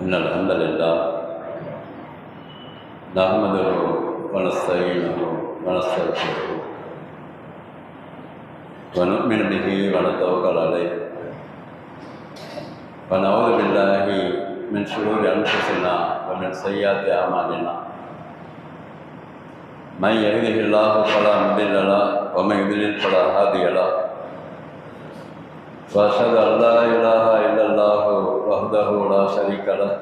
إن الحمد لله نحمده ونستعينه ونستغفره ونؤمن به ونتوكل عليه ونعوذ بالله من شرور أنفسنا ومن سيئات أعمالنا من يهده الله فلا مضل له ومن يضلل فلا هادي له وأشهد أن لا إله إلا الله وحده لا شريك له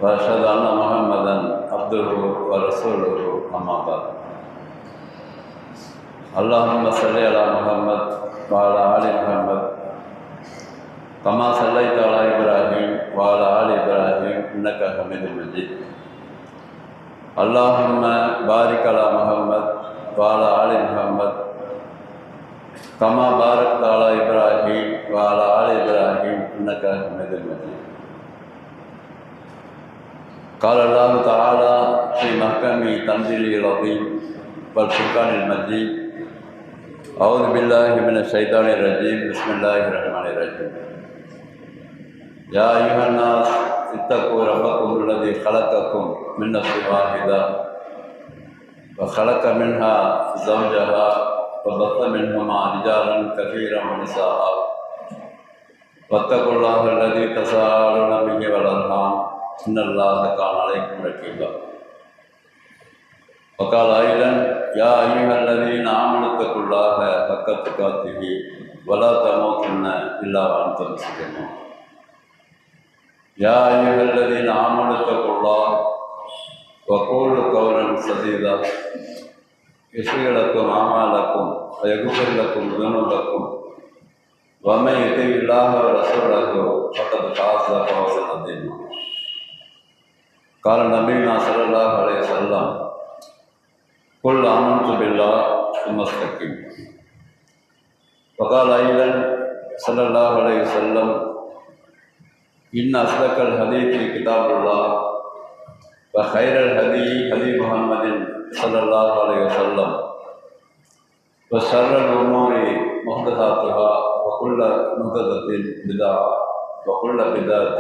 وأشهد أن محمدا عبده ورسوله أما بعد اللهم صل على محمد وعلى آل محمد كما صليت على إبراهيم وعلى آل إبراهيم إنك حميد مجيد اللهم بارك على محمد وعلى آل محمد كما باركت على إبراهيم وعلى آل إبراهيم إنك حميد مجيد قال الله تعالى في محكم تنزيله العظيم والفرقان المجيد أعوذ بالله من الشيطان الرجيم بسم الله الرحمن الرحيم يا أيها الناس اتقوا ربكم الذي خلقكم من نفس واحدة وخلق منها زوجها وبث منهما رجالا كثيرا ونساء واتقوا الله الذي تساءلون به والأرحام إن الله كان عليكم رقيبا وقال أيضا يا أيها الذين آمنوا اتقوا الله حق تقاته ولا تموتن إلا وأنتم مسلمون يا أيها الذين آمنوا اتقوا الله وقولوا قولا سديدا يغفر لكم أعمالكم ويغفر لكم ذنوبكم ومن يطع الله ورسوله فقد فاز فوزا عظيما قال نبينا صلى الله عليه وسلم قل آمنت بالله ثم استقم وقال أيضا صلى الله عليه وسلم إن أصدق الحديث كتاب الله وخير الهدي هدي محمد صلى الله عليه وسلم وشر الأمور محدثاتها وكل محدثة بدعة وكل بدعة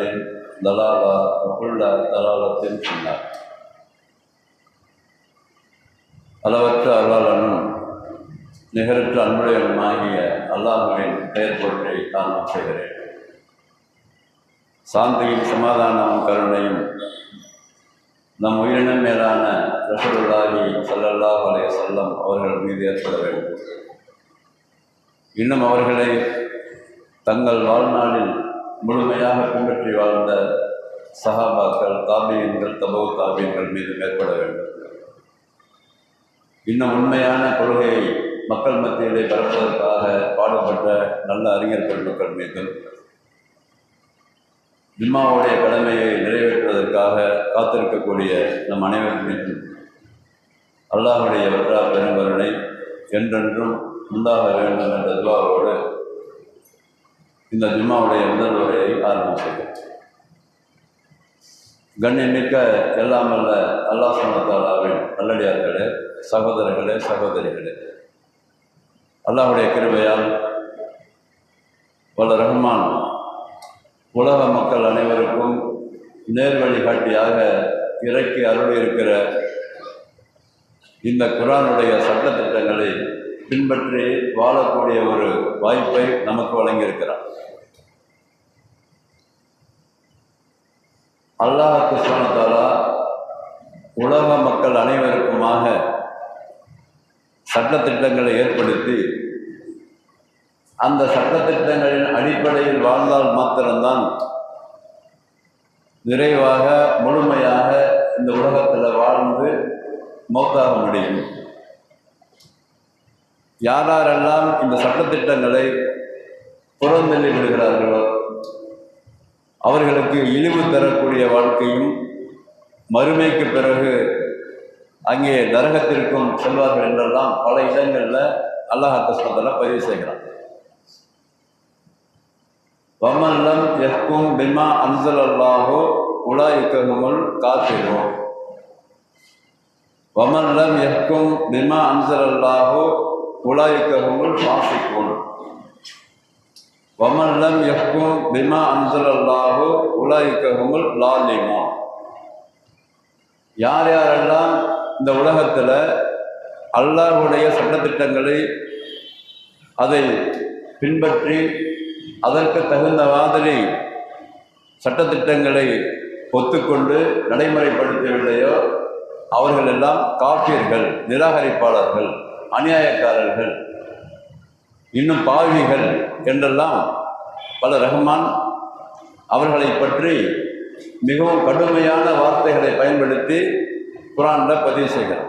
ضلالة وكل ضلالة في النار. அளவற்ற அருளாளனும் நிகரற்ற அன்புடையனுமாகிய அல்லாஹ்வின் பெயர் போற்றி நான் செய்கிறேன். சாந்தியும் சமாதானமும் கருணையும் நம் உயிரினம் மேலான ரசூலுல்லாஹி ஸல்லல்லாஹு அலைஹி வஸல்லம் அவர்கள் மீது ஏற்பட வேண்டும். இன்னும் அவர்களை தங்கள் வாழ்நாளில் முழுமையாக பின்பற்றி வாழ்ந்த சஹாபாக்கள், தாபீன்கள், தபவு தாபீன்கள் மீது ஏற்பட வேண்டும். இன்னும் உண்மையான கொள்கையை மக்கள் மத்தியிலே பரப்புவதற்காக பாடுபட்ட நல்ல அறிஞர் பெருமக்கள் மீதும் ஜும்மாவுடைய கடமையை நிறைவேற்றுவதற்காக காத்திருக்கக்கூடிய நம் அனைவரும் மீதும் அல்லாஹுடைய வற்றா பெருங்கருணை என்றென்றும் உண்டாக வேண்டும் என்ற துஆவோடு இந்த ஜும்மாவுடைய முதல் உரையை ஆரம்பம் செய்கிறேன். கண்ணியமிக்க எல்லாம் அல்ல அல்லாஹ் சுப்ஹானஹு வ தஆலாவின் நல்லடியார்களே, சகோதரர்களே, சகோதரிகளே, அல்லாஹுடைய கிருபையால் வல்ல ரஹ்மான் உலக மக்கள் அனைவருக்கும் நேர்வழி காட்டியாக இறக்கி அருளியிருக்கிற இந்த குர்ஆனுடைய சட்டத்திட்டங்களை பின்பற்றி வாழக்கூடிய ஒரு வாய்ப்பை நமக்கு வழங்கியிருக்கிறார். அல்லாஹ் சுப்ஹானஹு வ தஆலா உலக மக்கள் அனைவருக்குமாக சட்டத்திட்டங்களை ஏற்படுத்தி அந்த சட்டத்திட்டங்களின் அடிப்படையில் வாழ்ந்தால் மாத்திரம்தான் நிறைவாக முழுமையாக இந்த உலகத்தில் வாழ்ந்து மௌத்தாக முடியும். யாரெல்லாம் இந்த சட்டத்திட்டங்களை புறந்தள்ளி விடுகிறார்களோ அவர்களுக்கு இழிவு தரக்கூடிய வாழ்க்கையும் மறுமைக்கு பிறகு அங்கே நரகத்திற்கும் செல்வார்கள் என்றெல்லாம் பல இடங்களில் அல்லாஹ் சுப்ஹானஹு வ தஆலா பதிவு செய்கிறான். வமன் லம் யஹ்கும் பிமா அன்ஸலல்லாஹு உலாயிக ஹுமுல் காஃபிரூன் வமன் லம் யஹ்கும் பிமா அன்ஸலல்லாஹு உலாயிக ஹுமுல் ஃபாஸிகூன். வமல்லம் யஹ்கும் பிமா அன்ஸலல்லாஹு உலைக ஹுமுல் லாலிமூன். யார் யாரெல்லாம் இந்த உலகத்தில் அல்லாஹ்வுடைய சட்டத்திட்டங்களை அதை பின்பற்றி அதற்கு தகுந்த மாதிரி சட்டத்திட்டங்களை ஒத்துக்கொண்டு நடைமுறைப்படுத்தவில்லையோ அவர்கள் எல்லாம் காஃபிர்கள், நிராகரிப்பாளர்கள், அநியாயக்காரர்கள், இன்னும் பாவிகள் என்றெல்லாம் பல ரஹ்மான் அவர்களை பற்றி மிகவும் கடுமையான வார்த்தைகளை பயன்படுத்தி குர்ஆனில் பதிவு செய்கிறார்.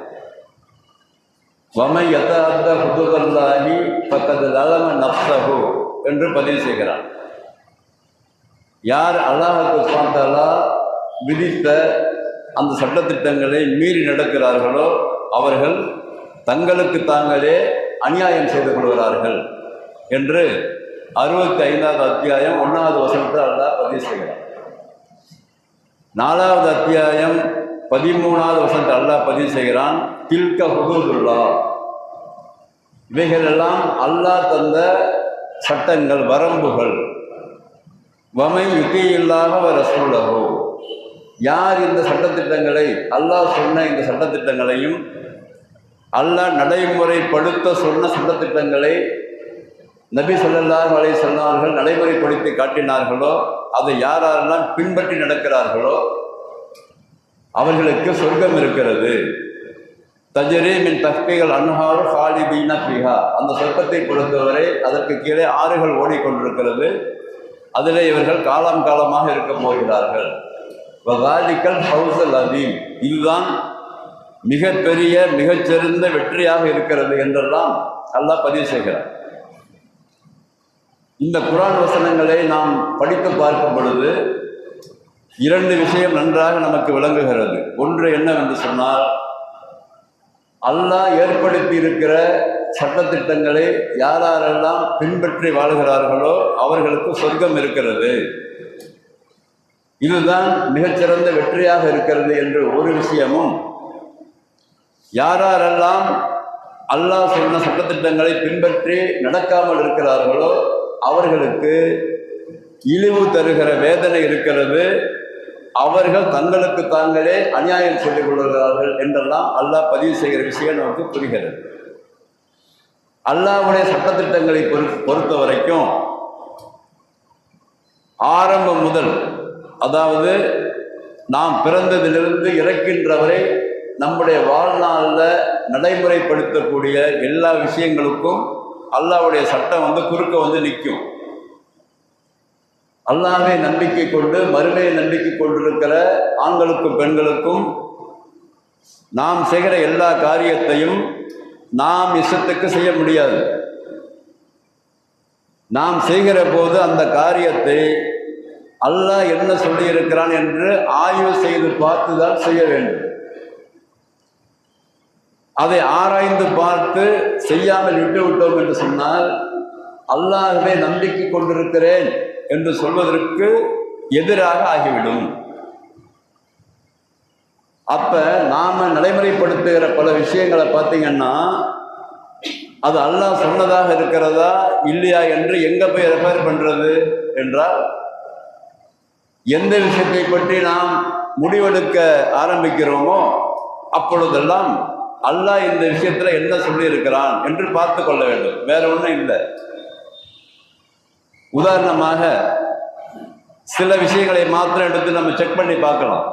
வமை யதஅத்த ஹுதூதல்லாஹி ஃபக்கத் ஸலம நஃப்ஸஹு என்று பதிவு செய்கிறார். யார் அல்லாஹ் சுப்ஹானஹு வ தஆலா விதித்த அந்த சட்டத்திட்டங்களை மீறி நடக்கிறார்களோ அவர்கள் தங்களுக்கு தாங்களே அநியாயம் செய்து கொள்கிறார்கள் என்று 65வது அத்தியாயம் 1வது வசனத்தை அல்லாஹ் பதிவு செய்கிறார். 4வது அத்தியாயம் 13வது வசனத்தை அல்லாஹ் பதிவு செய்கிறான். தில்க ஹுதூதுல்லாஹ், இவைகளெல்லாம் அல்லாஹ் தந்த சட்டங்கள், வரம்புகள். வமை யுதியில்லாஹ வ ரசூலஹு, யார் இந்த சட்டத்திட்டங்களை, அல்லாஹ் சொன்ன இந்த சட்டத்திட்டங்களையும் அல்லாஹ் நடைமுறைப்படுத்த சொன்ன சட்டத்திட்டங்களை நபி ஸல்லல்லாஹு அலைஹி வஸல்லம் அவர்கள் நடைமுறைப்படுத்தி காட்டினார்களோ அதை யாரெல்லாம் பின்பற்றி நடக்கிறார்களோ அவர்களுக்கு சொர்க்கம் இருக்கிறது. தஜ்ரி மின் தஹ்தீஹில் அன்ஹாரு ஹாலிதீன ஃபீஹா, அந்த சொர்க்கத்தை பொறுத்தவரை அதற்கு கீழே ஆறுகள் ஓடிக்கொண்டிருக்கிறது, அதிலே இவர்கள் காலம் காலமாக இருக்க போகிறார்கள். வஸாலிகல் ஃபௌஸுல் அதீம், இதுதான் மிகப்பெரிய மிகச்சிறந்த வெற்றியாக இருக்கிறது என்றெல்லாம் அல்லாஹ் பதிவு செய்கிறார். இந்த குர்ஆன் வசனங்களை நாம் படித்து பார்க்கும் பொழுது 2 விஷயம் நன்றாக நமக்கு விளங்குகிறது. ஒன்று என்னவென்று சொன்னால், அல்லாஹ் ஏற்படுத்தி இருக்கிற சட்டத்திட்டங்களை யாரெல்லாம் பின்பற்றி வாழ்கிறார்களோ அவர்களுக்கு சொர்க்கம் இருக்கிறது, இதுதான் மிகச்சிறந்த வெற்றியாக இருக்கிறது என்று ஒரு விஷயமும், யாரெல்லாம் அல்லாஹ் சொன்ன சட்டத்திட்டங்களை பின்பற்றி நடக்காமல் இருக்கிறார்களோ அவர்களுக்கு இழிவு தருகிற வேதனை இருக்கிறது, அவர்கள் தங்களுக்கு தாங்களே அநியாயம் செய்து கொள்கிறார்கள் என்றெல்லாம் அல்லாஹ் பதிவு செய்கிற விஷயம் நமக்கு புரிகிறது. அல்லாஹ்வுடைய சட்டத்திட்டங்களை பொறுத்த வரைக்கும் ஆரம்பம் முதல், அதாவது நாம் பிறந்ததிலிருந்து இறக்கின்றவரை நம்முடைய வாழ்நாளில் நடைமுறைப்படுத்தக்கூடிய எல்லா விஷயங்களுக்கும் அல்லாஹ்வுடைய சட்டம் குறுக்க நிற்கும். அல்லாஹ்வை நம்பிக்கை கொண்டு மறுமையை நம்பிக்கை கொண்டிருக்கிற ஆண்களுக்கும் பெண்களுக்கும் நாம் செய்கிற எல்லா காரியத்தையும் நாம் இஷ்டத்துக்கு செய்ய முடியாது. நாம் செய்கிற போது அந்த காரியத்தை அல்லாஹ் என்ன சொல்லியிருக்கிறான் என்று ஆய்வு செய்து பார்த்துதான் செய்ய வேண்டும். அதை ஆராய்ந்து பார்த்து செய்யாமல் விட்டு விட்டோம் என்று சொன்னால் அல்லாஹ்வை நம்பிக்கை கொண்டிருக்கிறேன் என்று சொல்வதற்கு எதிராக ஆகிவிடும். அப்ப நாம நடைமுறைப்படுத்துகிற பல விஷயங்களை பார்த்தீங்கன்னா அது அல்லாஹ் சொன்னதாக இருக்கிறதா இல்லையா என்று எங்க போய் ரெஃபர் பண்றது என்றால், எந்த விஷயத்தை பற்றி நாம் முடிவெடுக்க ஆரம்பிக்கிறோமோ அப்பொழுதெல்லாம் அல்லாஹ் இந்த விஷயத்துல என்ன சொல்லி இருக்கிறான் என்று பார்த்து கொள்ள வேண்டும், வேற ஒன்றும் இல்லை. உதாரணமாக சில விஷயங்களை மாத்திரம் எடுத்து நம்ம செக் பண்ணி பார்க்கலாம்.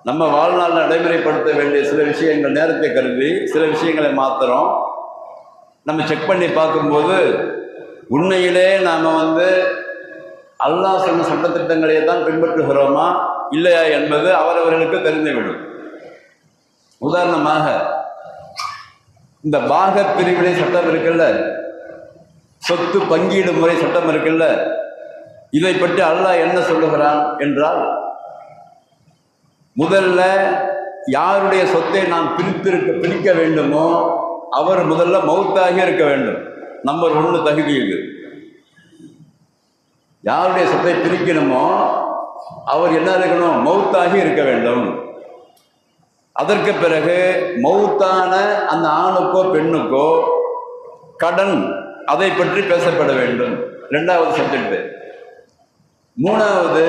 நம்ம வாழ்நாளில் நடைமுறைப்படுத்த வேண்டிய சில விஷயங்கள் நேரத்தை கருதி சில விஷயங்களை மாத்திரம் நம்ம செக் பண்ணி பார்க்கும்போது உண்மையிலே நாம் அல்லாஹ் சொன்ன சட்டத்திட்டங்களை தான் பின்பற்றுகிறோமா இல்லையா என்பது அவரவர்களுக்கு தெரிந்துவிடும். உதாரணமாக இந்த பாக பிரிவினை சட்டம் இருக்குல்ல, சொத்து பங்கீடு முறை சட்டம் இருக்குல்ல, இதை பற்றி அல்லாஹ் என்ன சொல்லுகிறான் என்றால், முதல்ல யாருடைய சொத்தை நாம் பிரிக்க வேண்டுமோ அவர் முதல்ல மௌத்தாகி இருக்க வேண்டும். நம்பர் 1 தகுதி இது. யாருடைய சொத்தை பிரிக்கணுமோ அவர் என்ன இருக்கணும், மௌத்தாகி இருக்க வேண்டும். அதற்கு பிறகு மௌத்தான அந்த ஆணுக்கோ பெண்ணுக்கோ கடன் அதை பற்றி பேசப்பட வேண்டும். ரெண்டாவது சப்ஜெக்ட். மூணாவது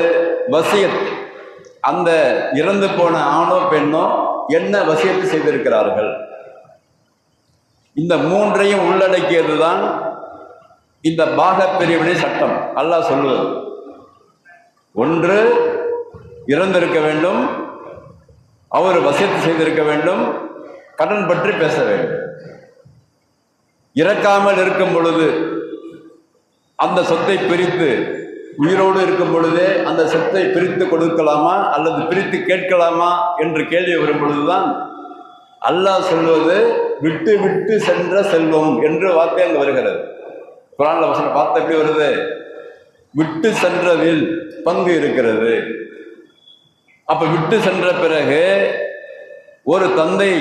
வசியத். அந்த இறந்து போன ஆணோ பெண்ணோ என்ன வசியத்து செய்திருக்கிறார்கள். இந்த மூன்றையும் உள்ளடக்கியதுதான் இந்த பாகப்பிரிவினை சட்டம். அல்லாஹ் சொல்லுவது, ஒன்று இறந்திருக்க வேண்டும், அவர் வசியத்து செய்திருக்க வேண்டும், கடன் பற்றி பேச வேண்டும். இறக்காமல் இருக்கும் பொழுது அந்த சொத்தை பிரித்து, உயிரோடு இருக்கும் பொழுதே அந்த சொத்தை பிரித்து கொடுக்கலாமா அல்லது பிரித்து கேட்கலாமா என்று கேள்வி வரும் பொழுதுதான் அல்லாஹ் சொல்வது விட்டு விட்டு சென்ற செல்வம் என்று வார்த்தை அங்கு வருகிறது. குர்ஆன்ல வசனம் பார்த்த எப்படி வருது? விட்டு சென்றதில் பங்கு இருக்கிறது. அப்ப விட்டு சென்ற பிறகு ஒரு தந்தை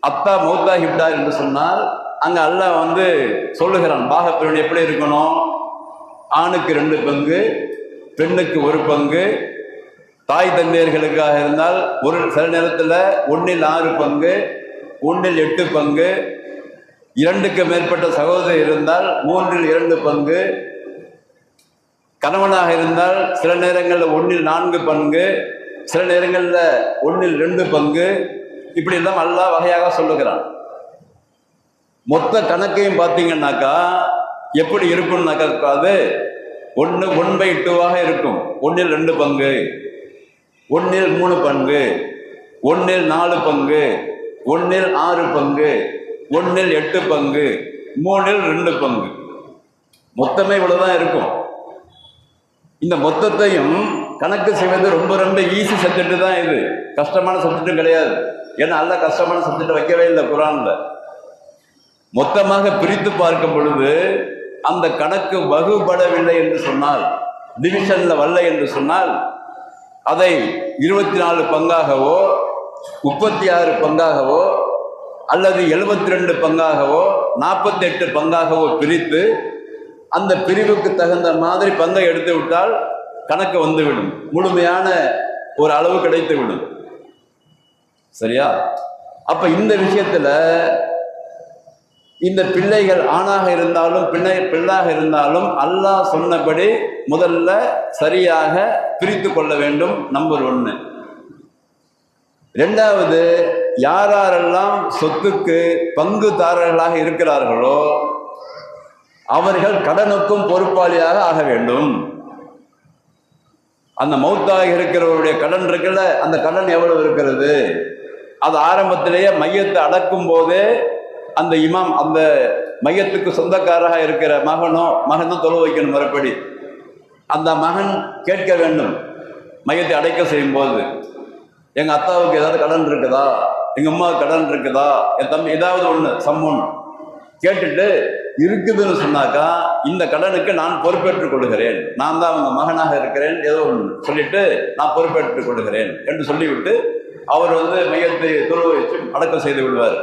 அத்தா மௌத்தாகிவிட்டார் என்று சொன்னால் அங்க அல்லாஹ் சொல்லுகிறான், பாகப்பிரிவினை எப்படி இருக்கணும்? ஆணுக்கு 2 பங்கு, பெண்ணுக்கு 1 பங்கு. தாய் தந்தையர்களுக்காக இருந்தால் சில நேரத்தில் 1/6 பங்கு, 1/8 பங்கு. 2க்கு மேற்பட்ட சகோதரி இருந்தால் 3/2 பங்கு. கணவனாக இருந்தால் சில நேரங்களில் 1/4 பங்கு, சில நேரங்களில் 1/2 பங்கு. இப்படி எல்லாம் அல்லாஹ் வகையாக சொல்லுகிறான். மொத்த கணக்கையும் பார்த்தீங்கன்னாக்கா எப்படி இருக்கும்னாக்கா, அது 1/2 இருக்கும். 1/2 பங்கு, 1/3 பங்கு, 1/4 பங்கு, 1/6 பங்கு, 1/8 பங்கு, 3/2 பங்கு. மொத்தமே இவ்வளவுதான் இருக்கும். இந்த மொத்தத்தையும் கணக்கு செய்வது ரொம்ப ரொம்ப ஈஸி சப்ஜெக்ட் தான். இது கஷ்டமான சப்ஜெக்டும் கிடையாது. ஏன்னா அல்லாஹ் கஷ்டமான சப்ஜெக்ட் வைக்கவே இல்லை குர்ஆன்ல. மொத்தமாக பிரித்து பார்க்கும் பொழுது அந்த கணக்கு வகுபடவில்லை என்று சொன்னால், டிவிஷன்ல வரல என்று சொன்னால், அதை 24 பங்காகவோ 36 பங்காகவோ அல்லது 72 பங்காகவோ 48 பங்காகவோ பிரித்து அந்த பிரிவுக்கு தகுந்த மாதிரி பங்கை எடுத்து விட்டால் கணக்கு வந்துவிடும், முழுமையான ஒரு அளவு கிடைத்து விடும். சரியா? அப்ப இந்த விஷயத்துல இந்த பிள்ளைகள் ஆணாக இருந்தாலும் பெண்ணாக இருந்தாலும் அல்லாஹ் சொன்னபடி முதல்ல சரியாக பிரித்து கொள்ள வேண்டும். நம்பர் 1. ரெண்டாவது, யாரெல்லாம் சொத்துக்கு பங்குதாரர்களாக இருக்கிறார்களோ அவர்கள் கடனுக்கும் பொறுப்பாளியாக ஆக வேண்டும். அந்த மௌத்தாக இருக்கிறவருடைய கடன் இருக்குல்ல, அந்த கடன் எவ்வளவு இருக்கிறது, அது ஆரம்பத்திலேயே மையத்தை அடக்கும் போதே அந்த இமாம் அந்த மையத்துக்கு சொந்தக்காரராக இருக்கிற மகனும் தொழு வைக்கணும். மறுபடி அந்த மகன் கேட்க வேண்டும். மையத்தை அடைக்க செய்யும் போது, எங்க அத்தாவுக்கு ஏதாவது கடன் இருக்குதா, எங்க அம்மாவுக்கு கடன் இருக்குதா, என் தம்பி ஏதாவது ஒன்று சம்மன் கேட்டுட்டு இருக்குதுன்னு சொன்னாக்கா இந்த கடனுக்கு நான் பொறுப்பேற்றுக் கொள்கிறேன், நான் தான் அவங்க மகனாக இருக்கிறேன், ஏதோ ஒன்று சொல்லிட்டு நான் பொறுப்பேற்றுக் கொள்கிறேன் என்று சொல்லிவிட்டு அவர் மையத்தை தொழு வச்சு அடக்கம் செய்து விடுவார்.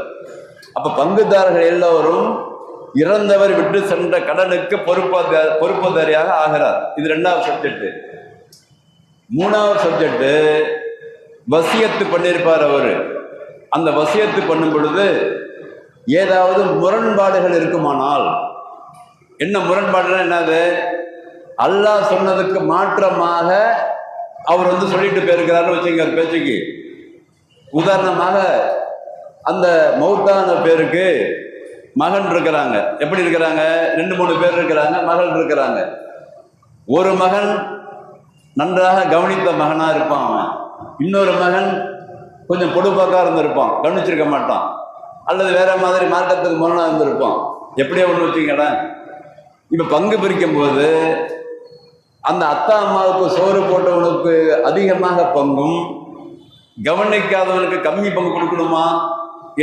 அப்ப பங்குதாரர்கள் எல்லோரும் இறந்தவர் விட்டு சென்ற கடனுக்கு பொறுப்புதாரியாக ஆகிறார். இது 2வது சப்ஜெக்ட். 3வது சப்ஜெக்ட், வசியத்து பண்ணியிருப்பார் அவர். அந்த வசியத்து பண்ணும் பொழுது ஏதாவது முரண்பாடுகள் இருக்குமானால், என்ன முரண்பாடுனா என்னது, அல்லாஹ் சொன்னதுக்கு மாற்றமாக அவர் சொல்லிட்டு போயிருக்கிறாருன்னு வச்சுங்க பேச்சுக்கு. உதாரணமாக அந்த மௌத்தான பேருக்கு மகன் இருக்கிறாங்க. எப்படி இருக்கிறாங்க? 2-3 பேர் இருக்கிறாங்க, மகள் இருக்கிறாங்க. ஒரு மகன் நன்றாக கவனித்த மகனா இருப்பான், அவன். இன்னொரு மகன் கொஞ்சம் பொடுப்பாக்கா இருந்திருப்பான், கவனிச்சிருக்க மாட்டான், அல்லது வேற மாதிரி மார்க்கத்துக்கு முரணா இருந்திருப்பான். எப்படியோ ஒன்று வச்சுக்கடேன். இப்ப பங்கு பிரிக்கும் போது அந்த அத்தா அம்மாவுக்கு சோறு போட்டவனுக்கு அதிகமாக பங்கும் கவனிக்காதவனுக்கு கம்மி பங்கு கொடுக்கணுமா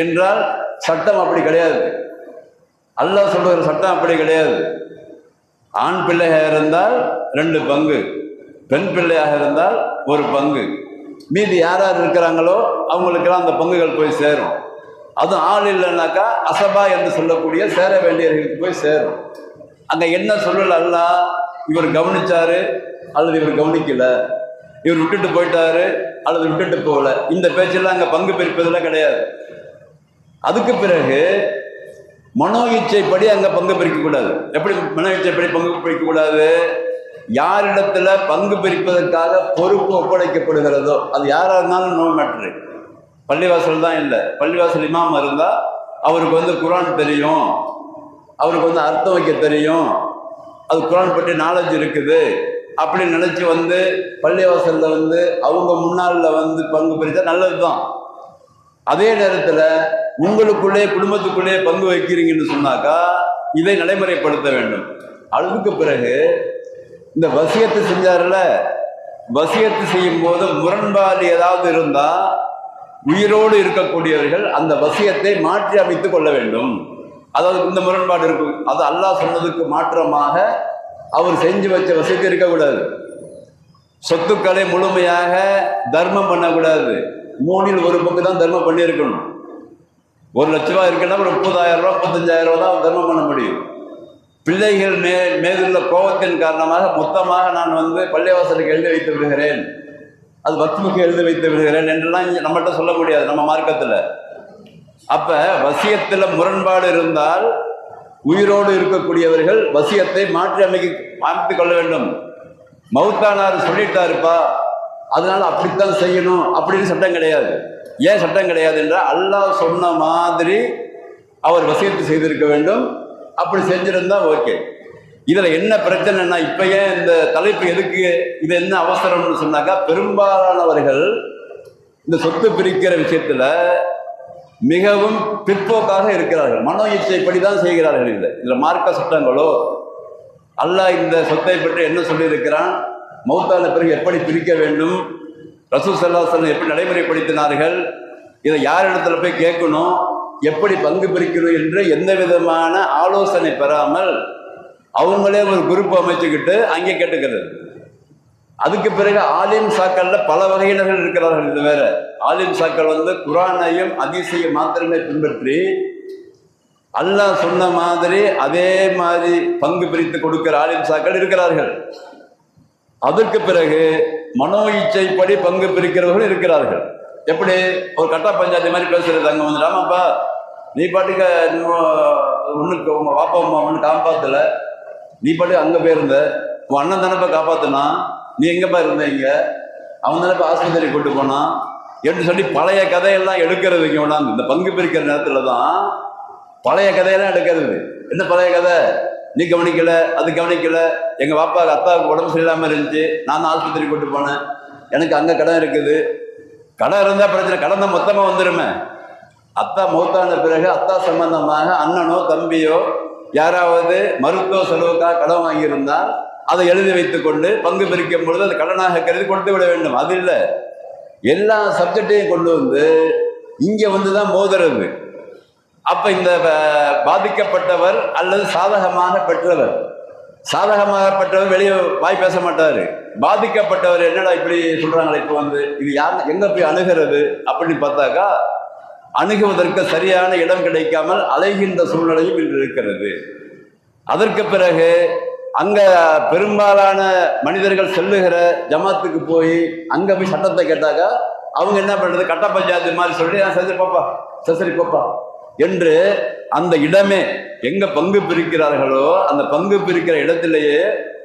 என்றால் சட்டம் அப்படி கிடையாது. அல்லாஹ் சொல்லுகிற சட்டம் அப்படி கிடையாது. ஆண் பிள்ளையாக இருந்தால் 2 பங்கு, பெண் பிள்ளையாக இருந்தால் 1 பங்கு. மீதி யார் யார் இருக்கிறாங்களோ அவங்களுக்கெல்லாம் அந்த பங்குகள் போய் சேரும். அதுவும் ஆள் இல்லைன்னாக்கா அசபா என்று சொல்லக்கூடிய சேர வேண்டியவர்களுக்கு போய் சேரும். அங்க என்ன சொல்லல அல்லாஹ், இவர் கவனிச்சாரு அல்லது இவர் கவனிக்கல, இவர் விட்டுட்டு போயிட்டாரு அல்லது விட்டுட்டு போகல, இந்த பேச்செல்லாம் அங்க பங்கு பிரிப்பதெல்லாம் கிடையாது. அதுக்கு பிறகு மனோ இச்சைப்படி அங்கே பங்கு பிரிக்கக்கூடாது. எப்படி மனோ இச்சைப்படி பங்கு பிரிக்கக்கூடாது? யாரிடத்துல பங்கு பிரிப்பதற்காக பொறுப்பு ஒப்படைக்கப்படுகிறதோ அது யாராக இருந்தாலும் நோ மேட்ரு. பள்ளிவாசல் தான் இல்லை, பள்ளிவாசல் இமாம் இருந்தால் அவருக்கு குர்ஆன் தெரியும், அவருக்கு அர்த்தம் வைக்க தெரியும், அது குர்ஆன் பற்றி நாலேஜ் இருக்குது அப்படின்னு நினச்சி பள்ளிவாசலில் அவங்க முன்னாளில் பங்கு பிரித்தா நல்லது தான். அதே நேரத்தில் உங்களுக்குள்ளே குடும்பத்துக்குள்ளே பங்கு வைக்கிறீங்கன்னு சொன்னாக்கா இதை நடைமுறைப்படுத்த வேண்டும். அதுக்கு பிறகு இந்த வசியத்து செஞ்சார்ல, வசியத்து செய்யும் போது முரண்பாடு ஏதாவது இருந்தால் உயிரோடு இருக்கக்கூடியவர்கள் அந்த வசியத்தை மாற்றி அமைத்து கொள்ள வேண்டும். அதாவது இந்த முரண்பாடு இருக்கும், அது அல்லாஹ் சொன்னதுக்கு மாற்றமாக அவர் செஞ்சு வச்ச வசியத்தை இருக்கக்கூடாது. சொத்துக்களை முழுமையாக தர்மம் பண்ணக்கூடாது. 3ல் 1 பங்கு தான் தர்மம் பண்ணியிருக்கணும். 1 லட்ச ரூபா இருக்குன்னா ஒரு 30,000 ரூபா 35,000 ரூபா தான் தர்மம் பண்ண முடியும். பிள்ளைகள் மேலுள்ள கோபத்தின் காரணமாக மொத்தமாக நான் பள்ளிவாசலுக்கு எழுதி வைத்து விடுகிறேன், அது வக்ஃபுக்கு எழுதி வைத்து விடுகிறேன் என்றெல்லாம் நம்மகிட்ட சொல்ல முடியாது நம்ம மார்க்கத்தில். அப்ப வசியத்தில் முரண்பாடு இருந்தால் உயிரோடு இருக்கக்கூடியவர்கள் வசியத்தை மாற்றி அமைத்துக் கொள்ள வேண்டும். மௌத்தானார் சொல்லிட்டாருப்பா அதனால அப்படித்தான் செய்யணும் அப்படின்னு சட்டம் கிடையாது. ஏன் சட்டம் கிடையாது என்றால் அல்லாஹ் சொன்ன மாதிரி அவர் வசியத்து செய்திருக்க வேண்டும். அப்படி செஞ்சிருந்தா ஓகே. இதுல என்ன பிரச்சனைன்னா, இப்ப ஏன் இந்த தலைப்பு எதுக்கு, இது என்ன அவசரம்னு சொன்னாக்கா, பெரும்பாலானவர்கள் இந்த சொத்து பிரிக்கிற விஷயத்துல மிகவும் பிற்போக்காக இருக்கிறார்கள். மனோ இச்சைப்படி தான் செய்கிறார்கள். இல்லை இதுல மார்க்க சட்டங்களோ அல்லாஹ் இந்த சொத்தை பற்றி என்ன சொல்லியிருக்கிறான், மௌத்தான பிறகு எப்படி பிரிக்க வேண்டும், ரசூல் ஸல்லல்லாஹு அலைஹி வஸல்லம் எப்படி நடைமுறைப்படுத்தினார்கள், இதை யார் இடத்துல போய் கேட்கணும், எப்படி பங்கு பிரிக்கணும் என்று எந்த விதமான ஆலோசனை பெறாமல் அவங்களே ஒரு குரூப் அமைச்சுக்கிட்டு அங்கே கேட்டுக்கிறது. அதுக்கு பிறகு ஆலிம் சாக்கள்ல பல வகையினர்கள் இருக்கிறார்கள். இது வேற. ஆலிம் சாக்கள் குர்ஆனையும் ஹதீஸையும் மாத்திரமே பின்பற்றி அல்லாஹ் சொன்ன மாதிரி அதே மாதிரி பங்கு பிரித்து கொடுக்கிற ஆலிம் சாக்கள் இருக்கிறார்கள். அதற்கு பிறகு மனோ இச்சைப்படி பங்கு பிரிக்கிறவர்கள் இருக்கிறார்கள். எப்படி ஒரு கட்டா பஞ்சாயத்து மாதிரி பேசுறது. அங்கே ராமாப்பா நீ பாட்டுக்க ஒன்றுக்கு உங்க வாப்பா அம்மா ஒன்று காப்பாத்தல, நீ பாட்டுக்கு அங்கே போயிருந்த, உன் அண்ணன் தானப்பா காப்பாத்தினா, நீ எங்கப்பா இருந்த, இங்கே அவன் தானப்பா ஆஸ்பத்திரி கூட்டு போனான் என்று சொல்லி பழைய கதையெல்லாம் எடுக்கிறதுக்கு வேணாம். இந்த பங்கு பிரிக்கிற நேரத்துல தான் பழைய கதையெல்லாம் எடுக்கிறது. என்ன பழைய கதை, நீ கவனிக்கல, அது கவனிக்கல, எங்க பாப்பாவுக்கு அத்தாவுக்கு உடம்பு சரியில்லாம இருந்துச்சு, நான் தான் ஆஸ்பத்திரி கூட்டு போனேன், எனக்கு அங்க கடன் இருக்குது. கடன் இருந்தா பிரச்சனை, கடன் தான் மொத்தமா வந்துருமே. அத்தா மௌத்தான பிறகு அத்தா சம்பந்தமாக அண்ணனோ தம்பியோ யாராவது மருத்துவ செலவுக்காக கடன் வாங்கியிருந்தால் அதை எழுதி வைத்துக் கொண்டு பங்கு பிரிக்கும் பொழுது அது கடனாக கருதி கொடுத்து விட வேண்டும். அது இல்லை, எல்லா சப்ஜெக்டையும் கொண்டு இங்க தான் மோதுறது. அப்ப இந்த பாதிக்கப்பட்டவர் அல்லது சாதகமாக பெற்றவர், சாதகமாக பெற்றவர் வெளியே வாய் பேச மாட்டாரு. பாதிக்கப்பட்டவர் என்னடா இப்படி சொல்றாங்களே, இப்போ இது யார் எங்க போய் அணுகிறது அப்படின்னு பார்த்தாக்கா அணுகுவதற்கு சரியான இடம் கிடைக்காமல் அலைகின்ற சூழ்நிலையும் இன்று இருக்கிறது. அதற்கு பிறகு அங்க பெரும்பாலான மனிதர்கள் செல்லுகிற ஜமாத்துக்கு போய் அங்க போய் சட்டத்தை கேட்டாக்கா அவங்க என்ன பண்றது, கட்ட பஞ்சாயத்து மாதிரி சொல்லி சரி பாப்பா சரி பாப்பா என்று அந்த இடமே எங்க பங்கு பிரிக்கிறார்களோ அந்த பங்கு பிரிக்கிற இடத்திலேயே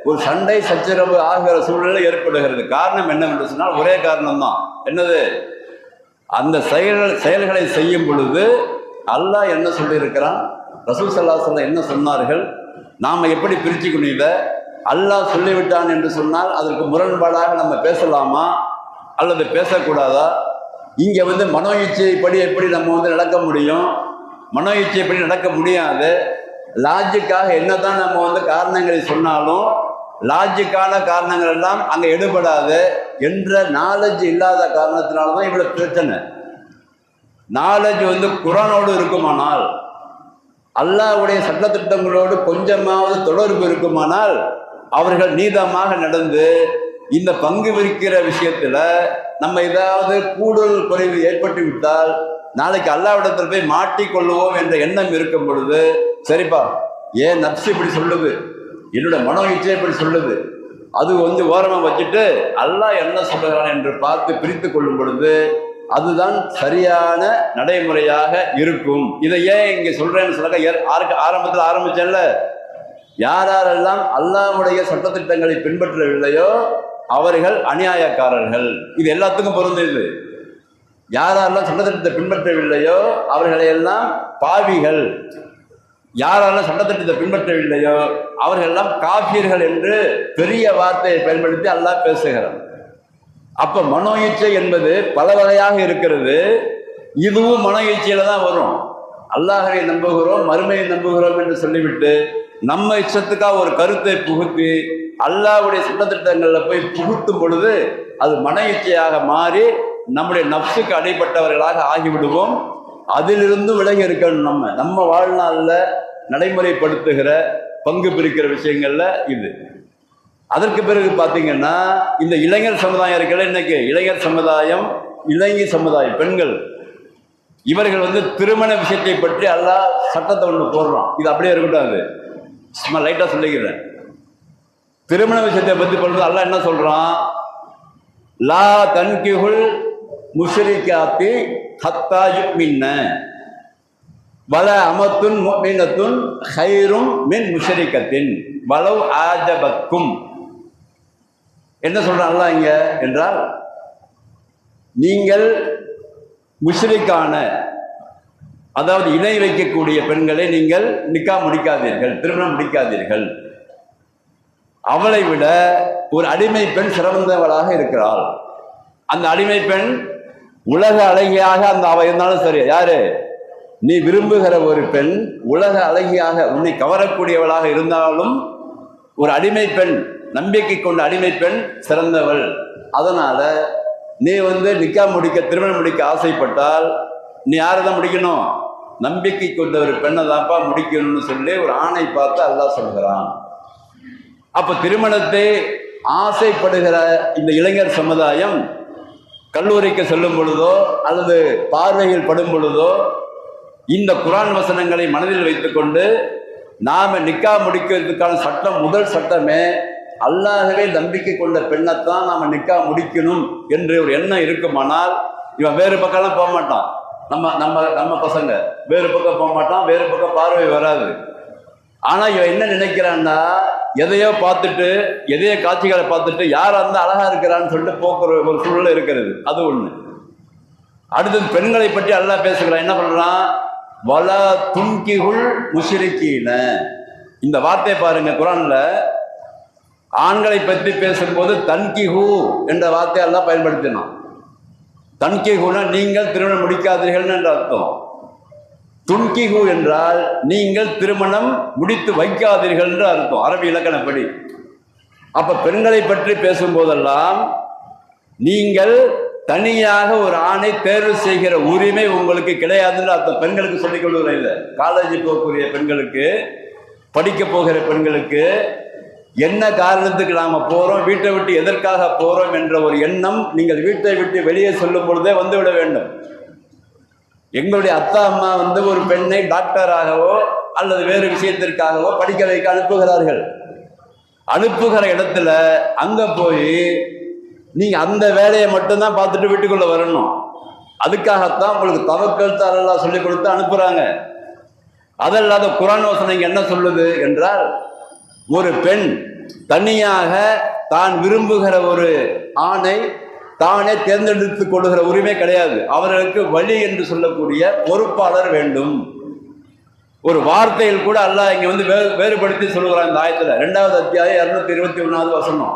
ஒரு சண்டை சச்சரவு ஆகிற சூழ்நிலை ஏற்படுகிறது. காரணம் என்னவென்று சொன்னால் ஒரே காரணம்தான். என்னது, அந்த செயல்களை செய்யும் பொழுது அல்லாஹ் என்ன சொல்லியிருக்கிறான், ரசூல் ஸல்லல்லாஹு அலைஹி வஸல்லம் என்ன சொன்னார்கள், நாம் எப்படி பிரிச்சுக்கணும், இதை அல்லாஹ் சொல்லிவிட்டான் என்று சொன்னால் அதற்கு முரண்பாடாக நம்ம பேசலாமா அல்லது பேசக்கூடாதா? இங்கே மனோ இச்சைப்படி எப்படி நம்ம நடக்க முடியும்? மனோ இச்சைப்படி நடக்க முடியாது. லாஜிக்காக என்னதான் நம்ம காரணங்களை சொன்னாலும் லாஜிக்கான காரணங்கள் எல்லாம் அங்கே எடுபடாது என்ற நாலேஜ் இல்லாத காரணத்தினால்தான் இவ்வளவு பிரச்சனை. நாலேஜ் குர்ஆனோடு இருக்குமானால், அல்லாஹ்வுடைய சட்டத்திட்டங்களோடு கொஞ்சமாவது தொடர்பு இருக்குமானால் அவர்கள் நீதமாக நடந்து இந்த பங்கு விற்கிற விஷயத்துல நம்ம ஏதாவது கூடுதல் குறைவு ஏற்பட்டு விட்டால் நாளைக்கு அல்லாஹ்விடத்தில் போய் மாட்டிக்கொள்ளுவோம் என்ற எண்ணம் இருக்கும் பொழுது, சரிப்பா ஏன் நப்சு இப்படி சொல்லுது, என்னோட மனோ இச்சை இப்படி சொல்லுது, அது ஓரமாக வச்சுட்டு அல்லாஹ் என்ன சொல்லுகிறான் என்று பார்த்து பிரித்து கொள்ளும் பொழுது அதுதான் சரியான நடைமுறையாக இருக்கும். இதை ஏன் இங்கே சொல்றேன்னு சொன்னாக்க, ஆரம்பத்தில் ஆரம்பிச்சேன்ல, யாரெல்லாம் அல்லாஹ்வுடைய சட்டத்திட்டங்களை பின்பற்றவில்லையோ அவர்கள் அநியாயக்காரர்கள். இது எல்லாத்துக்கும் பொருந்தது. யாரெல்லாம் சட்டத்திட்டத்தை பின்பற்றவில்லையோ அவர்களை எல்லாம் பாவிகள், யாரெல்லாம் சட்டத்திட்டத்தை பின்பற்றவில்லையோ அவர்கள் எல்லாம் காஃபியர்கள் என்று பெரிய வார்த்தையை பயன்படுத்தி அல்லாஹ் பேசுகிறார். அப்ப மனோ இச்சை என்பது பல வகையாக இருக்கிறது. இதுவும் மனோ இச்சையில தான் வரும். அல்லாஹ்வை நம்புகிறோம், மறுமையை நம்புகிறோம் என்று சொல்லிவிட்டு நம்ம இஷ்டத்துக்காக ஒரு கருத்தை புகுத்தி அல்லாஹ்வுடைய சட்டத்திட்டங்கள்ல போய் புகுத்தும் பொழுது அது மன இச்சையாக மாறி நம்முடைய நப்சுக்கு அடைப்பட்டவர்களாக ஆகிவிடுவோம். அதிலிருந்து விலகி இருக்கணும். நம்ம வாழ்நாளில் நடைமுறைப்படுத்துகிற பங்கு பிரிக்கிற விஷயங்கள்ல இது. அதற்கு பிறகு பார்த்தீங்கன்னா, இந்த இளைஞர் சமுதாயம் இருக்கிற இன்னைக்கு இளைஞர் சமுதாயம், இளைஞர் சமுதாயம், பெண்கள், இவர்கள் திருமண விஷயத்தை பற்றி அல்லாஹ் சட்டத்தை ஒன்று போடுறான். இது அப்படியே இருக்கட்டும். அது சும்மா லைட்டாக சொல்லிக்கிறேன். திருமண விஷயத்தை பற்றி சொல்றது அல்லாஹ் என்ன சொல்றான்? லா தன்கிஹுல் முஷ்ரிகாத்தி ஹத்தா யுமின்ன வல அமத்துன் முஃமினத்துன் கைரும் மின் முஷ்ரிகத்தின் வலவ் ஆஜபக்கும். என்ன சொல்றான் அல்லாஹ் இங்க என்றால், நீங்கள் முஷ்ரிக்கான, அதாவது இணை வைக்கக்கூடிய பெண்களை நீங்கள் நிக்கா முடிக்காதீர்கள், திருமணம் முடிக்காதீர்கள். அவளை விட ஒரு அடிமை பெண் சிறந்தவளாக இருக்கிறாள். அந்த அடிமை பெண் உலக அழகியாக அந்த அவ இருந்தாலும் சரி, யாரு நீ விரும்புகிற ஒரு பெண் உலக அழகியாக உன்னை கவரக்கூடியவளாக இருந்தாலும் ஒரு அடிமை பெண், நம்பிக்கை கொண்ட அடிமை பெண் சிறந்தவள். அதனால நீ நிக்கா முடிக்க, திருமணம் முடிக்க ஆசைப்பட்டால் நீ யாரை தான் முடிக்கணும்? நம்பிக்கை கொண்ட ஒரு பெண்ணை தான்ப்பா முடிக்கணும்னு சொல்லி ஒரு ஆணை பார்த்து அல்லாஹ் சொல்கிறான். அப்ப திருமணத்தை ஆசைப்படுகிற இந்த இளைஞர் சமுதாயம் கல்லூரிக்கு செல்லும் பொழுதோ அல்லது பார்வையில் படும் பொழுதோ இந்த குர்ஆன் வசனங்களை மனதில் வைத்துக்கொண்டு நாம நிக்கா முடிக்கிறதுக்கான சட்டம், முதல் சட்டமே அல்லாஹ்வை நம்பிக்கை கொண்ட பெண்ணைத்தான் நாம நிக்கா முடிக்கணும் என்று ஒரு எண்ணம் இருக்குமானால் இவன் வேறு பக்கம்லாம் போக மாட்டான். நம்ம நம்ம நம்ம பசங்க வேறு பக்கம் போக மாட்டான், வேறு பக்கம் பார்வை வராது. ஆனா இவன் என்ன நினைக்கிறான்னா, எதையோ பார்த்துட்டு, எதையோ காட்சிகளை பார்த்துட்டு யார் அந்த அழகா இருக்கிறான்னு சொல்லிட்டு போக்குற ஒரு சூழல் இருக்கிறது. அது ஒண்ணு. அடுத்தது பெண்களை பற்றி அல்லாஹ் பேசுகிறான். என்ன பண்றான்? வல துன்கிஹுல் முஷ்ரிகீன. இந்த வார்த்தை பாருங்க, குர்ஆன்ல ஆண்களை பற்றி பேசும்போது தன்கிஹு என்ற வார்த்தையை எல்லாம் பயன்படுத்தினான். தன்கிஹுனா நீங்கள் திருமணம் முடிக்காதீர்கள் என்ற அர்த்தம். துன்கிஹு என்றால் நீங்கள் திருமணம் முடித்து வைக்காதீர்கள் என்று அர்த்தம் அரபி இலக்கணப்படி. அப்ப பெண்களை பற்றி பேசும்போதெல்லாம் நீங்கள் தனியாக ஒரு ஆணை தேர்வு செய்கிற உரிமை உங்களுக்கு கிடையாதுன்னு அர்த்தம். பெண்களுக்கு சொல்லிக் கொள்வதில்லை. இல்லை, காலேஜ் போகக்கூடிய பெண்களுக்கு, படிக்க போகிற பெண்களுக்கு என்ன காரணத்துக்கு நாம போறோம், வீட்டை விட்டு எதற்காக போறோம் என்ற ஒரு எண்ணம் நீங்கள் வீட்டை விட்டு வெளியே சொல்லும் பொழுதே வந்துவிட வேண்டும். எங்களுடைய அத்தா அம்மா ஒரு பெண்ணை டாக்டராகவோ அல்லது வேறு விஷயத்திற்காகவோ படிக்க வைக்க அனுப்புகிறார்கள். அனுப்புகிற இடத்துல அங்க போய் நீங்க அந்த வேலையை மட்டும்தான் பார்த்துட்டு வீட்டுக்குள்ள வரணும். அதுக்காகத்தான் உங்களுக்கு தவக்கல் அல்லாஹ் சொல்லி கொடுத்து அனுப்புறாங்க. அதல்லாத குர்ஆன் வசனம் என்ன சொல்லுது என்றால், ஒரு பெண் தனியாக தான் விரும்புகிற ஒரு ஆணை தானே தேர்ந்தெடுத்துக் கொள்ளுகிற உரிமை கிடையாது. அவர்களுக்கு வழி என்று சொல்லக்கூடிய பொறுப்பாளர் வேண்டும். ஒரு வார்த்தையில் கூட அல்லாஹ் இங்க வேறுபடுத்தி சொல்லுகிறான். இந்த ஆயத்துல 2வது அத்தியாயம் 221வது வசனம்.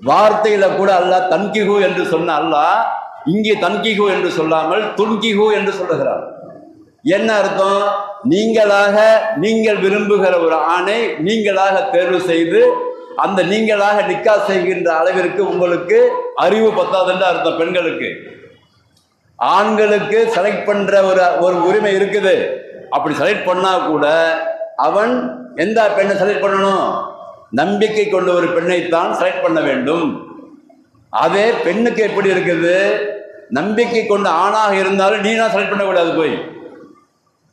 வார்த்தையில கூட அல்லாஹ் தன்கிஹு என்று சொன்ன அல்லாஹ் இங்கே தன்கிஹு என்று சொல்லாமல் துன்கிஹு என்று சொல்லுகிறார். என்ன அர்த்தம்? நீங்கள் விரும்புகிற ஒரு ஆணை நீங்களாக தேர்வு செய்து அந்த நீங்களாக நிக்கா செய்கின்ற அளவிற்கு உங்களுக்கு அறிவு பத்தாதுன்னு அர்த்தம். பெண்களுக்கு, ஆண்களுக்கு செலக்ட் பண்ற ஒரு உரிமை இருக்குது. அப்படி செலக்ட் பண்ணா கூட அவன் எந்த பெண்ணை செலக்ட் பண்ணணும்? நம்பிக்கை கொண்ட ஒரு பெண்ணைத்தான் செலக்ட் பண்ண வேண்டும். அதே பெண்ணுக்கு எப்படி இருக்குது? நம்பிக்கை கொண்ட ஆணாக இருந்தாலும் நீனா செலக்ட் பண்ணக்கூடாது. போய்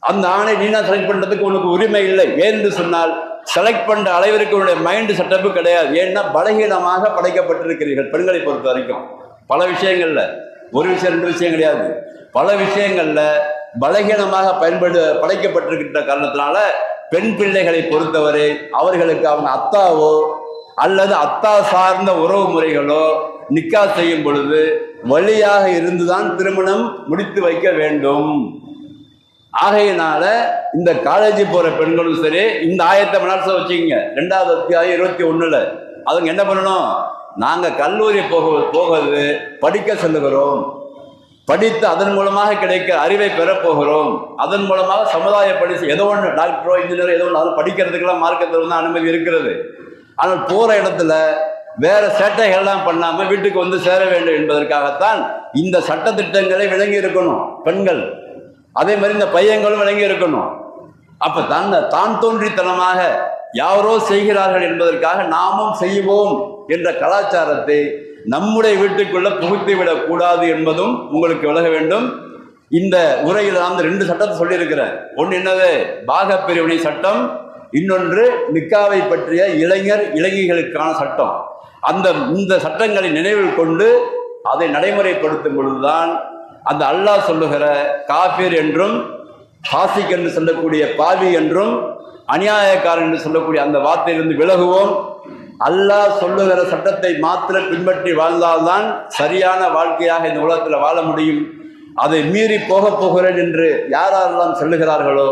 அந்த ஆணை நீனா செலக்ட் பண்றதுக்கு உனக்கு உரிமை இல்லை. ஏன்னு சொன்னால் செலக்ட் பண்ற அளவிற்கு உன்னுடைய மைண்ட் செட்டப்பு கிடையாது. ஏன்னா பலகீனமாக படைக்கப்பட்டிருக்கிறீர்கள் பெண்களை பொறுத்த வரைக்கும். பல விஷயங்கள்ல ஒரு விஷயம் ரெண்டு விஷயம் கிடையாது, பல விஷயங்கள்ல பலகீனமாக படைக்கப்பட்டிருக்கின்ற காரணத்தினால பெண் பிள்ளைகளை பொறுத்தவரை அவர்களுக்கு அவங்க அத்தாவோ அல்லது அத்தா சார்ந்த உறவு முறைகளோ நிக்கா செய்யும் பொழுது வழியாக இருந்துதான் திருமணம் முடித்து வைக்க வேண்டும். ஆகையினால இந்த காலேஜ் போற பெண்களும் சரி, இந்த ஆயத்தை மனசுல வச்சுக்கங்க, 2வது அத்தியாயம் 21 அவங்க என்ன பண்ணணும், நாங்க கல்லூரி போகிறது படிக்க செல்லுகிறோம், படித்து அதன் மூலமாக கிடைக்க அறிவை பெறப்போகிறோம், அதன் மூலமாக சமுதாய படிச்சு ஏதோ ஒன்று டாக்டரோ இன்ஜினியரோ ஏதோ ஒன்று அது படிக்கிறதுக்கெல்லாம் மார்க்கத்தில் வந்து அனுமதி இருக்கிறது. ஆனால் போற இடத்துல வேற சேட்டைகள்லாம் பண்ணாம வீட்டுக்கு வந்து சேர வேண்டும் என்பதற்காகத்தான் இந்த சட்ட திட்டங்களை விளங்கி இருக்கணும் பெண்கள். அதே மாதிரி இந்த பையன்களும் விளங்கி இருக்கணும். அப்ப தான் தோன்றித்தனமாக யாரோ செய்கிறார்கள் என்பதற்காக நாமும் செய்வோம் என்ற கலாச்சாரத்தை நம்முடைய வீட்டுக்குள்ள புகுத்தி விடக் கூடாது என்பதும் உங்களுக்கு விலக வேண்டும். இந்த உரையில் நான் 2 சட்டத்தை சொல்லியிருக்கிறேன். ஒன்று என்னது, பாக பிரிவினை சட்டம், இன்னொன்று நிக்காவை பற்றிய இளைஞர்களுக்கான சட்டம். இந்த சட்டங்களை நினைவில் கொண்டு அதை நடைமுறைப்படுத்தும் பொழுதுதான் அந்த அல்லாஹ் சொல்லுகிற காஃபிர் என்றும் ஃபாசிக் என்று சொல்லக்கூடிய பாவி என்றும் அநியாயக்காரன் என்று சொல்லக்கூடிய அந்த வார்த்தையிலிருந்து விலகுவோம். அல்லாஹ் சொல்லுகிற சட்டத்தை மாத்திரம் பின்பற்றி வாழ்ந்தால்தான் சரியான வாழ்க்கையாக இந்த உலகத்தில் வாழ முடியும். அதை மீறி போகிறேன் என்று யாரெல்லாம் சொல்லுகிறார்களோ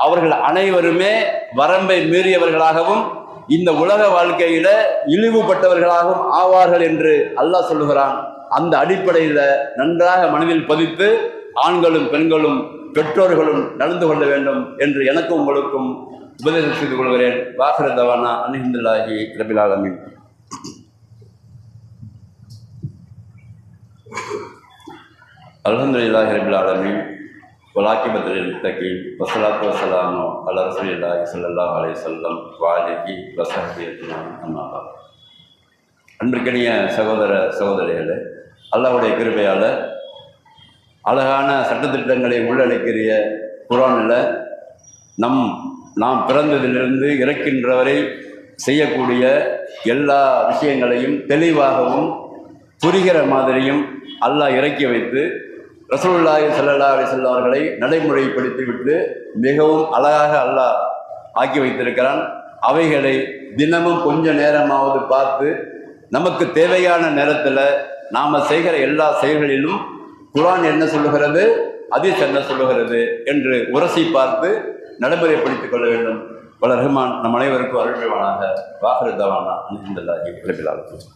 அவர்கள் அனைவருமே வரம்பை மீறியவர்களாகவும் இந்த உலக வாழ்க்கையில இழிவுபட்டவர்களாகவும் ஆவார்கள் என்று அல்லாஹ் சொல்லுகிறான். அந்த அடிப்படையில் நன்றாக மனதில் பதித்து ஆண்களும் பெண்களும் பெற்றோர்களும் நடந்து கொள்ள வேண்டும் என்று எனக்கும் உங்களுக்கும் உபதேசம் செய்து கொள்கிறேன். வாஹிர தவானா அல்ஹம்துலில்லாஹி ரப்பில் ஆலமீன். அல்ஹம்துலில்லாஹி ரப்பில் ஆலமீன். வலாக்கிபத்துல் முத்தகீன் வஸ்ஸலாத்து வஸ்ஸலாமு அலா ரசூலில்லாஹி ஸல்லல்லாஹு அலைஹி வஸல்லம் வாலிஹி வஸஹ்பிஹி அஜ்மஈன். அம்மா பஅத். அன்பிற்கினிய சகோதர சகோதரிகளே, அல்லாஹ்வுடைய கிருபையால் அழகான சட்டத்திட்டங்களை உள்ளடக்கிய குர்ஆனில் நாம் பிறந்ததிலிருந்து இறக்கின்றவரை செய்யக்கூடிய எல்லா விஷயங்களையும் தெளிவாகவும் புரிகிற மாதிரியும் அல்லாஹ் இறக்கி வைத்து ரசூலுல்லாஹி ஸல்லல்லாஹு அலைஹி வஸல்லம் அவர்களை நடைமுறைப்படுத்தி விட்டு மிகவும் அழகாக அல்லாஹ் ஆக்கி வைத்திருக்கிறான். அவைகளை தினமும் கொஞ்ச நேரமாவது பார்த்து நமக்கு தேவையான நேரத்தில் நாம் செய்கிற எல்லா செயல்களிலும் குர்ஆன் என்ன சொல்லுகிறது, ஹதீஸ் என்ன சொல்லுகிறது என்று உரசி பார்த்து நடைமுறைப்படுத்திக் கொள்ள வேண்டும். வல்ல ரஹ்மான் நம் அனைவருக்கும் அருள்வானாக. வாஹிர தவானா அல்ஹம்துலில்லாஹி ரப்பில் ஆலமீன்.